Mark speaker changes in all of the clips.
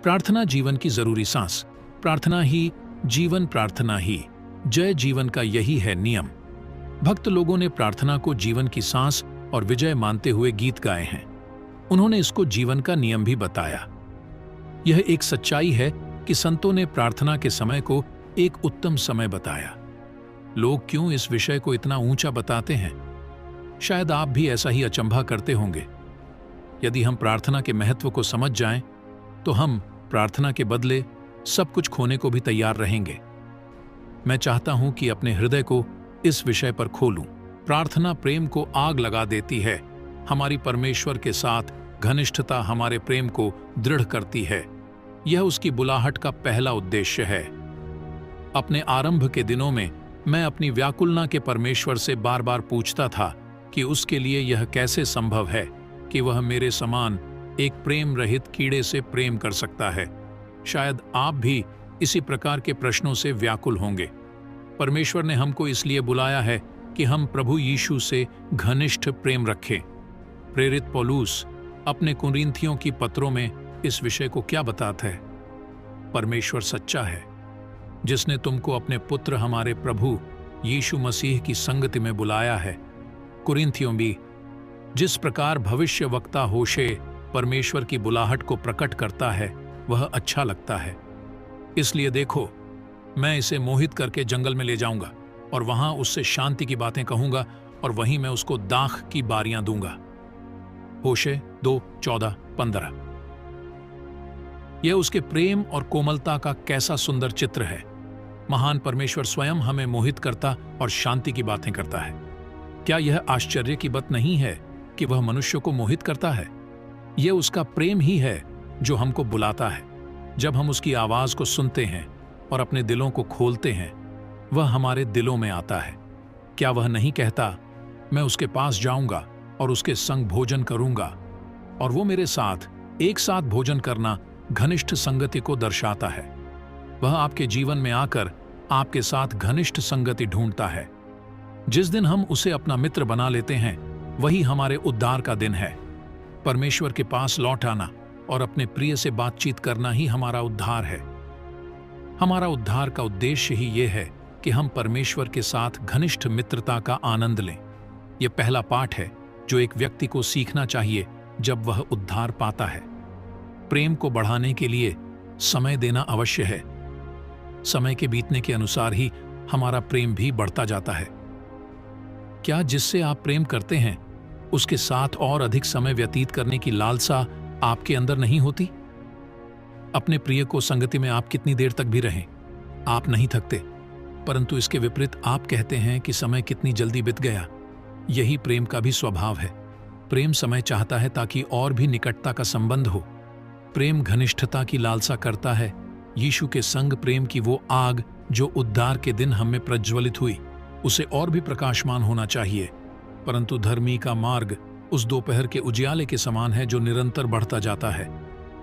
Speaker 1: प्रार्थना जीवन की जरूरी सांस। प्रार्थना ही जीवन, प्रार्थना ही जय। जीवन का यही है नियम। भक्त लोगों ने प्रार्थना को जीवन की सांस और विजय मानते हुए गीत गाए हैं। उन्होंने इसको जीवन का नियम भी बताया। यह एक सच्चाई है कि संतों ने प्रार्थना के समय को एक उत्तम समय बताया। लोग क्यों इस विषय को इतना ऊंचा बताते हैं? शायद आप भी ऐसा ही अचंभा करते होंगे। यदि हम प्रार्थना के महत्व को समझ जाएं, तो हम प्रार्थना के बदले सब कुछ खोने को भी तैयार रहेंगे। मैं चाहता हूं कि अपने हृदय को इस विषय पर खोलूं। प्रार्थना प्रेम को आग लगा देती है। हमारी परमेश्वर के साथ घनिष्ठता हमारे प्रेम को दृढ़ करती है। यह उसकी बुलाहट का पहला उद्देश्य है। अपने आरंभ के दिनों में मैं अपनी व्याकुलता के परमेश्वर से बार बार पूछता था कि उसके लिए यह कैसे संभव है कि वह मेरे समान एक प्रेम रहित कीड़े से प्रेम कर सकता है। शायद आप भी इसी प्रकार के प्रश्नों से व्याकुल होंगे। परमेश्वर ने हमको इसलिए बुलाया है कि हम प्रभु यीशु से घनिष्ठ प्रेम रखें। प्रेरित पौलुस अपने कुरिन्थियों की पत्रों में इस विषय को क्या बताता है? परमेश्वर सच्चा है, जिसने तुमको अपने पुत्र हमारे प्रभु यीशु मसीह की संगति में बुलाया है। कुरिन्थियों भी, जिस प्रकार भविष्य वक्ता होशे परमेश्वर की बुलाहट को प्रकट करता है, वह अच्छा लगता है। इसलिए देखो, मैं इसे मोहित करके जंगल में ले जाऊंगा और वहां उससे शांति की बातें कहूंगा और वहीं मैं उसको दाख की बारियां दूंगा। होशे 2:14-15। यह उसके प्रेम और कोमलता का कैसा सुंदर चित्र है। महान परमेश्वर स्वयं हमें मोहित करता और शांति की बातें करता है। क्या यह आश्चर्य की बात नहीं है कि वह मनुष्य को मोहित करता है? यह उसका प्रेम ही है जो हमको बुलाता है। जब हम उसकी आवाज को सुनते हैं और अपने दिलों को खोलते हैं, वह हमारे दिलों में आता है। क्या वह नहीं कहता, मैं उसके पास जाऊंगा और उसके संग भोजन करूंगा और वो मेरे साथ एक साथ भोजन करना घनिष्ठ संगति को दर्शाता है। वह आपके जीवन में आकर आपके साथ घनिष्ठ संगति ढूंढता है। जिस दिन हम उसे अपना मित्र बना लेते हैं, वही हमारे उद्धार का दिन है। परमेश्वर के पास लौट आना और अपने प्रिय से बातचीत करना ही हमारा उद्धार है। हमारा उद्धार का उद्देश्य ही यह है कि हम परमेश्वर के साथ घनिष्ठ मित्रता का आनंद लें। यह पहला पाठ है जो एक व्यक्ति को सीखना चाहिए जब वह उद्धार पाता है। प्रेम को बढ़ाने के लिए समय देना अवश्य है। समय के बीतने के अनुसार ही हमारा प्रेम भी बढ़ता जाता है। क्या जिससे आप प्रेम करते हैं उसके साथ और अधिक समय व्यतीत करने की लालसा आपके अंदर नहीं होती? अपने प्रिय को संगति में आप कितनी देर तक भी रहें, आप नहीं थकते, परंतु इसके विपरीत आप कहते हैं कि समय कितनी जल्दी बीत गया। यही प्रेम का भी स्वभाव है। प्रेम समय चाहता है ताकि और भी निकटता का संबंध हो। प्रेम घनिष्ठता की लालसा करता है। यीशु के संग प्रेम की वो आग जो उद्धार के दिन हमें प्रज्वलित हुई, उसे और भी प्रकाशमान होना चाहिए। परंतु धर्मी का मार्ग उस दोपहर के उजियाले के समान है जो निरंतर बढ़ता जाता है।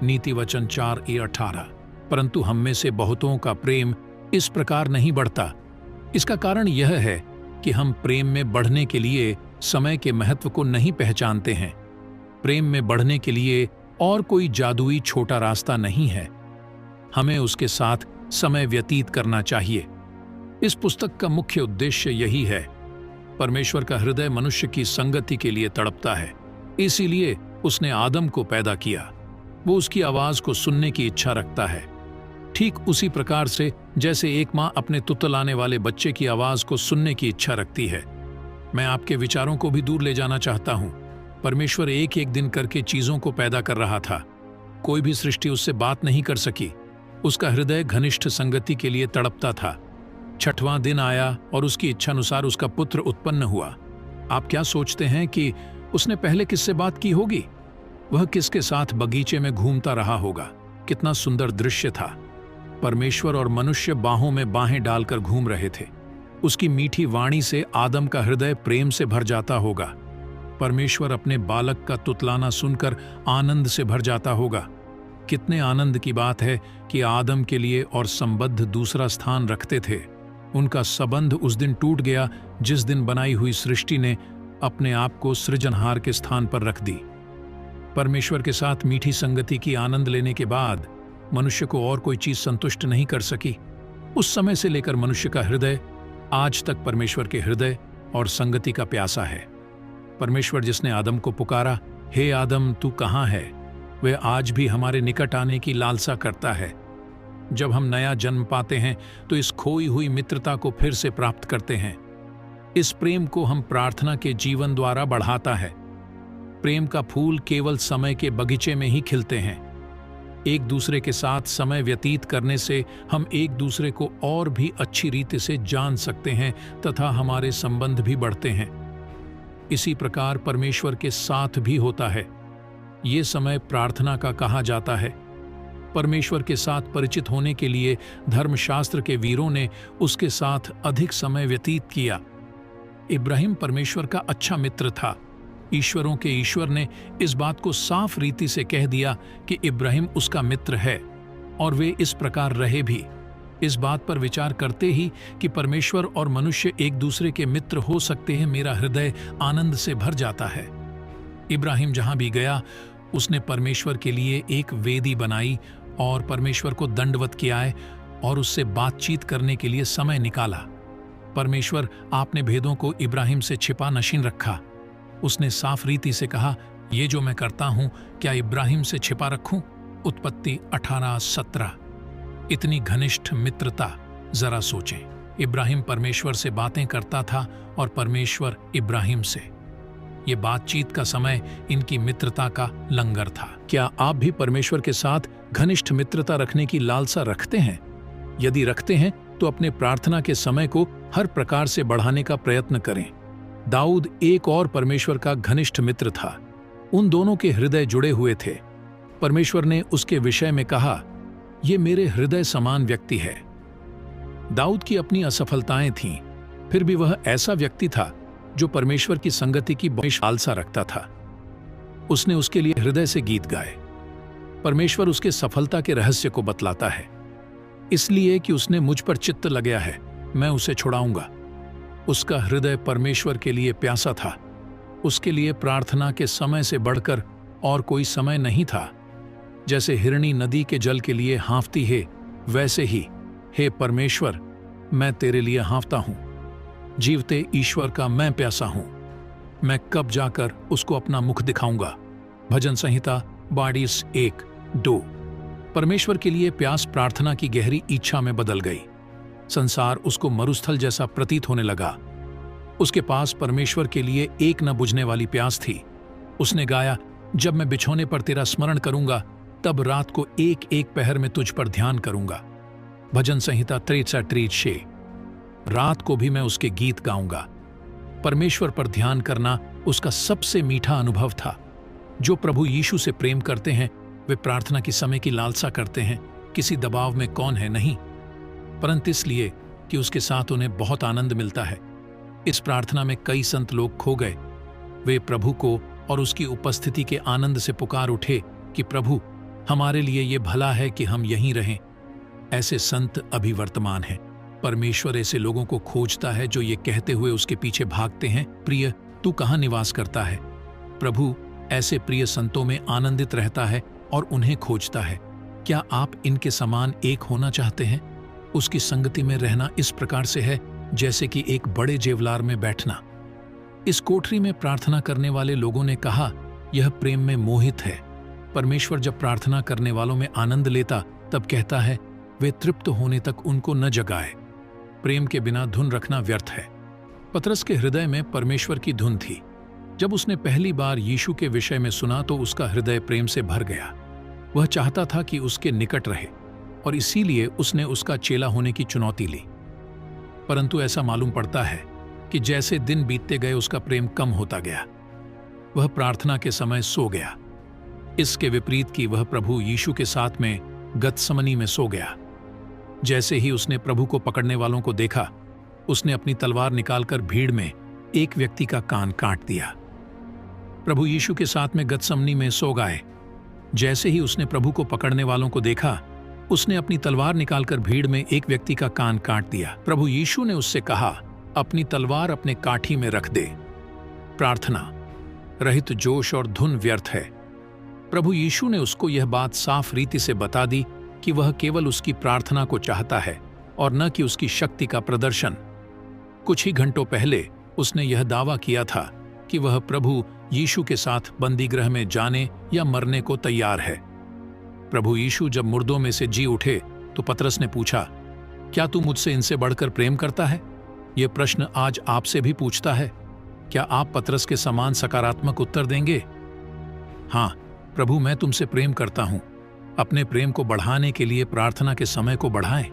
Speaker 1: नीति वचन 4:18। परंतु हम में से बहुतों का प्रेम इस प्रकार नहीं बढ़ता। इसका कारण यह है कि हम प्रेम में बढ़ने के लिए समय के महत्व को नहीं पहचानते हैं। प्रेम में बढ़ने के लिए और कोई जादुई छोटा रास्ता नहीं है। हमें उसके साथ समय व्यतीत करना चाहिए। इस पुस्तक का मुख्य उद्देश्य यही है। परमेश्वर का हृदय मनुष्य की संगति के लिए तड़पता है। इसीलिए उसने आदम को पैदा किया। वो उसकी आवाज को सुनने की इच्छा रखता है, ठीक उसी प्रकार से जैसे एक माँ अपने तुतलाने वाले बच्चे की आवाज को सुनने की इच्छा रखती है। मैं आपके विचारों को भी दूर ले जाना चाहता हूँ। परमेश्वर एक एक दिन करके चीजों को पैदा कर रहा था। कोई भी सृष्टि उससे बात नहीं कर सकी। उसका हृदय घनिष्ठ संगति के लिए तड़पता था। 6वां दिन आया और उसकी इच्छानुसार उसका पुत्र उत्पन्न हुआ। आप क्या सोचते हैं कि उसने पहले किससे बात की होगी? वह किसके साथ बगीचे में घूमता रहा होगा? कितना सुंदर दृश्य था। परमेश्वर और मनुष्य बाहों में बाहें डालकर घूम रहे थे। उसकी मीठी वाणी से आदम का हृदय प्रेम से भर जाता होगा। परमेश्वर अपने बालक का तुतलाना सुनकर आनंद से भर जाता होगा। कितने आनंद की बात है कि आदम के लिए और संबद्ध दूसरा स्थान रखते थे। उनका संबंध उस दिन टूट गया जिस दिन बनाई हुई सृष्टि ने अपने आप को सृजनहार के स्थान पर रख दी। परमेश्वर के साथ मीठी संगति की आनंद लेने के बाद मनुष्य को और कोई चीज संतुष्ट नहीं कर सकी। उस समय से लेकर मनुष्य का हृदय आज तक परमेश्वर के हृदय और संगति का प्यासा है। परमेश्वर जिसने आदम को पुकारा, हे आदम तू कहाँ है, वह आज भी हमारे निकट आने की लालसा करता है। जब हम नया जन्म पाते हैं तो इस खोई हुई मित्रता को फिर से प्राप्त करते हैं। इस प्रेम को हम प्रार्थना के जीवन द्वारा बढ़ाता है। प्रेम का फूल केवल समय के बगीचे में ही खिलते हैं। एक दूसरे के साथ समय व्यतीत करने से हम एक दूसरे को और भी अच्छी रीति से जान सकते हैं तथा हमारे संबंध भी बढ़ते हैं। इसी प्रकार परमेश्वर के साथ भी होता है। ये समय प्रार्थना का कहा जाता है। परमेश्वर के साथ परिचित होने के लिए धर्मशास्त्र के वीरों ने उसके साथ अधिक समय व्यतीत किया। इब्राहिम परमेश्वर का अच्छा मित्र था। ईश्वरों के ईश्वर ने इस बात को साफ रीति से कह दिया कि इब्राहिम उसका मित्र है, और वे इस प्रकार रहे भी। इस बात पर विचार करते ही कि परमेश्वर और मनुष्य एक दूसरे के मित्र हो सकते हैं, मेरा हृदय आनंद से भर जाता है। इब्राहिम जहां भी गया उसने परमेश्वर के लिए एक वेदी बनाई और परमेश्वर को दंडवत किया है और उससे बातचीत करने के लिए समय निकाला। परमेश्वर आपने भेदों को इब्राहिम से छिपा नशीन रखा। उसने साफ रीति से कहा, ये जो मैं करता हूं क्या इब्राहिम से छिपा रखूं? उत्पत्ति 18:17। इतनी घनिष्ठ मित्रता, जरा सोचें। इब्राहिम परमेश्वर से बातें करता था और परमेश्वर इब्राहिम से। ये बातचीत का समय इनकी मित्रता का लंगर था। क्या आप भी परमेश्वर के साथ घनिष्ठ मित्रता रखने की लालसा रखते हैं? यदि रखते हैं तो अपने प्रार्थना के समय को हर प्रकार से बढ़ाने का प्रयत्न करें। दाऊद एक और परमेश्वर का घनिष्ठ मित्र था। उन दोनों के हृदय जुड़े हुए थे। परमेश्वर ने उसके विषय में कहा, ये मेरे हृदय समान व्यक्ति है। दाऊद की अपनी असफलताएं थीं, फिर भी वह ऐसा व्यक्ति था जो परमेश्वर की संगति की बहुत लालसा रखता था। उसने उसके लिए हृदय से गीत गाए। परमेश्वर उसके सफलता के रहस्य को बतलाता है, इसलिए कि उसने मुझ पर चित्त लगाया है, मैं उसे छुड़ाऊंगा। उसका हृदय परमेश्वर के लिए प्यासा था। उसके लिए प्रार्थना के समय से बढ़कर और कोई समय नहीं था। जैसे हिरणी नदी के जल के लिए हाँफती है, वैसे ही हे परमेश्वर, मैं तेरे लिए हाँफता हूं। जीवते ईश्वर का मैं प्यासा हूं। मैं कब जाकर उसको अपना मुख दिखाऊंगा। भजन संहिता 22:1-2। परमेश्वर के लिए प्यास प्रार्थना की गहरी इच्छा में बदल गई। संसार उसको मरुस्थल जैसा प्रतीत होने लगा। उसके पास परमेश्वर के लिए एक न बुझने वाली प्यास थी। उसने गाया, जब मैं बिछौने पर तेरा स्मरण करूंगा, तब रात को एक एक पहर में तुझ पर ध्यान करूंगा। भजन संहिता 63:6। रात को भी मैं उसके गीत गाऊंगा। परमेश्वर पर ध्यान करना उसका सबसे मीठा अनुभव था। जो प्रभु यीशु से प्रेम करते हैं वे प्रार्थना की समय की लालसा करते हैं। किसी दबाव में कौन है नहीं, परंतु इसलिए कि उसके साथ उन्हें बहुत आनंद मिलता है। इस प्रार्थना में कई संत लोग खो गए। वे प्रभु को और उसकी उपस्थिति के आनंद से पुकार उठे कि प्रभु, हमारे लिए ये भला है कि हम यहीं रहें। ऐसे संत अभी वर्तमान हैं। परमेश्वर ऐसे लोगों को खोजता है जो ये कहते हुए उसके पीछे भागते हैं, प्रिय तू कहाँ निवास करता है? प्रभु ऐसे प्रिय संतों में आनंदित रहता है और उन्हें खोजता है। क्या आप इनके समान एक होना चाहते हैं? उसकी संगति में रहना इस प्रकार से है जैसे कि एक बड़े जेवलार में बैठना। इस कोठरी में प्रार्थना करने वाले लोगों ने कहा, यह प्रेम में मोहित है। परमेश्वर जब प्रार्थना करने वालों में आनंद लेता तब कहता है, वे तृप्त होने तक उनको न जगाए। प्रेम के बिना धुन रखना व्यर्थ है। पतरस के हृदय में परमेश्वर की धुन थी। जब उसने पहली बार यीशु के विषय में सुना तो उसका हृदय प्रेम से भर गया। वह चाहता था कि उसके निकट रहे और इसीलिए उसने उसका चेला होने की चुनौती ली। परंतु ऐसा मालूम पड़ता है कि जैसे दिन बीतते गए उसका प्रेम कम होता गया। वह प्रार्थना के समय सो गया। इसके विपरीत कि वह प्रभु यीशु के साथ में गतसमनी में सो गया। जैसे ही उसने प्रभु को पकड़ने वालों को देखा, उसने अपनी तलवार निकालकर भीड़ में एक व्यक्ति का कान काट दिया। प्रभु यीशु के साथ में गतसमनी में सो गए। जैसे ही उसने प्रभु को पकड़ने वालों को देखा, उसने अपनी तलवार निकालकर भीड़ में एक व्यक्ति का कान काट दिया। प्रभु यीशु ने उससे कहा, अपनी तलवार अपने काठी में रख दे। प्रार्थना रहित जोश और धुन व्यर्थ है। प्रभु यीशु ने उसको यह बात साफ रीति से बता दी कि वह केवल उसकी प्रार्थना को चाहता है और न कि उसकी शक्ति का प्रदर्शन। कुछ ही घंटों पहले उसने यह दावा किया था कि वह प्रभु यीशु के साथ बंदीगृह में जाने या मरने को तैयार है। प्रभु यीशु जब मुर्दों में से जी उठे तो पतरस ने पूछा, क्या तू मुझसे इनसे बढ़कर प्रेम करता है? यह प्रश्न आज आपसे भी पूछता है। क्या आप पतरस के समान सकारात्मक उत्तर देंगे? हाँ प्रभु, मैं तुमसे प्रेम करता हूं। अपने प्रेम को बढ़ाने के लिए प्रार्थना के समय को बढ़ाएं।